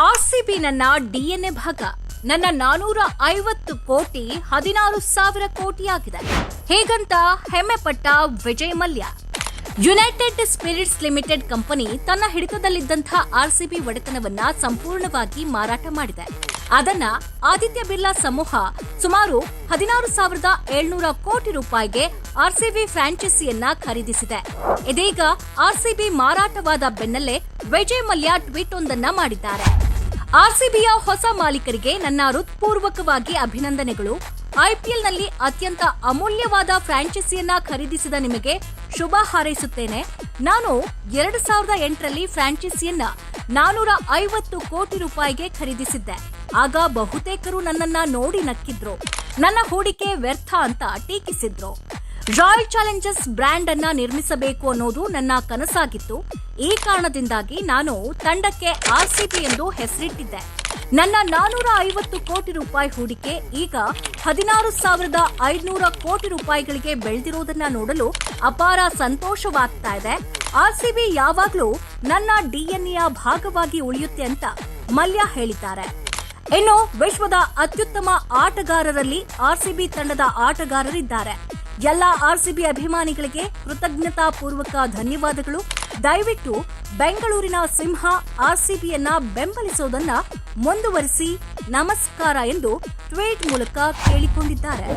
RCB ನನ್ನ DNA ಭಾಗ. ನನ್ನ 450 ಕೋಟಿ 16,000 ಕೋಟಿಯಾಗಿದೆ. ಹೇಗಂತ ಹೆಮ್ಮೆ ಪಟ್ಟ Vijay Mallya. United spirits limited company ತನ್ನ ಹಿಡಿತದಲ್ಲಿದ್ದಂಥ ಆರ್ಸಿಬಿ ಒಡೆತನವನ್ನ ಸಂಪೂರ್ಣವಾಗಿ ಮಾರಾಟ ಮಾಡಿದೆ. ಅದನ್ನ ಆದಿತ್ಯ ಬಿರ್ಲಾ ಸಮೂಹ ಸುಮಾರು 16,700 ಕೋಟಿ ರೂಪಾಯಿಗೆ ಆರ್ಸಿಬಿ ಫ್ರಾಂಚೈಸಿಯನ್ನ ಖರೀದಿಸಿದೆ. ಇದೀಗ ಆರ್ಸಿಬಿ ಮಾರಾಟವಾದ ಬೆನ್ನಲ್ಲೇ ವಿಜಯ್ ಮಲ್ಯ ಟ್ವೀಟ್ ಒಂದನ್ನ ಮಾಡಿದ್ದಾರೆ. ಆರ್ಸಿಬಿಯ ಹೊಸ ಮಾಲೀಕರಿಗೆ ನನ್ನ ಹೃತ್ಪೂರ್ವಕವಾಗಿ ಅಭಿನಂದನೆಗಳು. ಐಪಿಎಲ್ನಲ್ಲಿ ಅತ್ಯಂತ ಅಮೂಲ್ಯವಾದ ಫ್ರಾಂಚೈಸಿಯನ್ನ ಖರೀದಿಸಿದ ನಿಮಗೆ ಶುಭ ಹಾರೈಸುತ್ತೇನೆ. ನಾನು 2008ರಲ್ಲಿ ಫ್ರಾಂಚೈಸಿಯನ್ನ 450 ಕೋಟಿ ರೂಪಾಯಿಗೆ ಖರೀದಿಸಿದ್ದೆ. ಆಗ ಬಹುತೇಕರು ನನ್ನನ್ನ ನೋಡಿ ನಕ್ಕಿದ್ರು. ನನ್ನ ಹೂಡಿಕೆ ವ್ಯರ್ಥ ಅಂತ ಟೀಕಿಸಿದ್ರು. ರಾಯಲ್ ಚಾಲೆಂಜರ್ಸ್ ಬ್ರ್ಯಾಂಡ್ ಅನ್ನ ನಿರ್ಮಿಸಬೇಕು ಅನ್ನೋದು ನನ್ನ ಕನಸಾಗಿತ್ತು. ಈ ಕಾರಣದಿಂದಾಗಿ ನಾನು ತಂಡಕ್ಕೆ ಆರ್ಸಿಬಿ ಎಂದು ಹೆಸರಿಟ್ಟಿದ್ದೆ. ನನ್ನ 450 ಕೋಟಿ ರೂಪಾಯಿ ಹೂಡಿಕೆ ಈಗ 16,500 ಕೋಟಿ ರೂಪಾಯಿಗಳಿಗೆ ಬೆಳೆದಿರುವುದನ್ನ ನೋಡಲು ಅಪಾರ ಸಂತೋಷವಾಗ್ತಾ ಇದೆ. ಆರ್ಸಿಬಿ ಯಾವಾಗಲೂ ನನ್ನ ಡಿಎನ್ಎಯ ಭಾಗವಾಗಿ ಉಳಿಯುತ್ತೆ ಅಂತ ಮಲ್ಯ ಹೇಳಿದ್ದಾರೆ. ಇನ್ನು ವಿಶ್ವದ ಅತ್ಯುತ್ತಮ ಆಟಗಾರರಲ್ಲಿ ಆರ್ಸಿಬಿ ತಂಡದ ಆಟಗಾರರಿದ್ದಾರೆ. ಎಲ್ಲ ಆರ್ಸಿಬಿ ಅಭಿಮಾನಿಗಳಿಗೆ ಕೃತಜ್ಞತಾ ಪೂರ್ವಕ ಧನ್ಯವಾದಗಳು. ದಯವಿಟ್ಟು ಬೆಂಗಳೂರಿನ ಸಿಂಹ ಆರ್ಸಿಬಿಯನ್ನ ಬೆಂಬಲಿಸುವುದನ್ನ ಮುಂದುವರಿಸಿ. ನಮಸ್ಕಾರ ಎಂದು ಟ್ವೀಟ್ ಮೂಲಕ ಕೇಳಿಕೊಂಡಿದ್ದಾರೆ.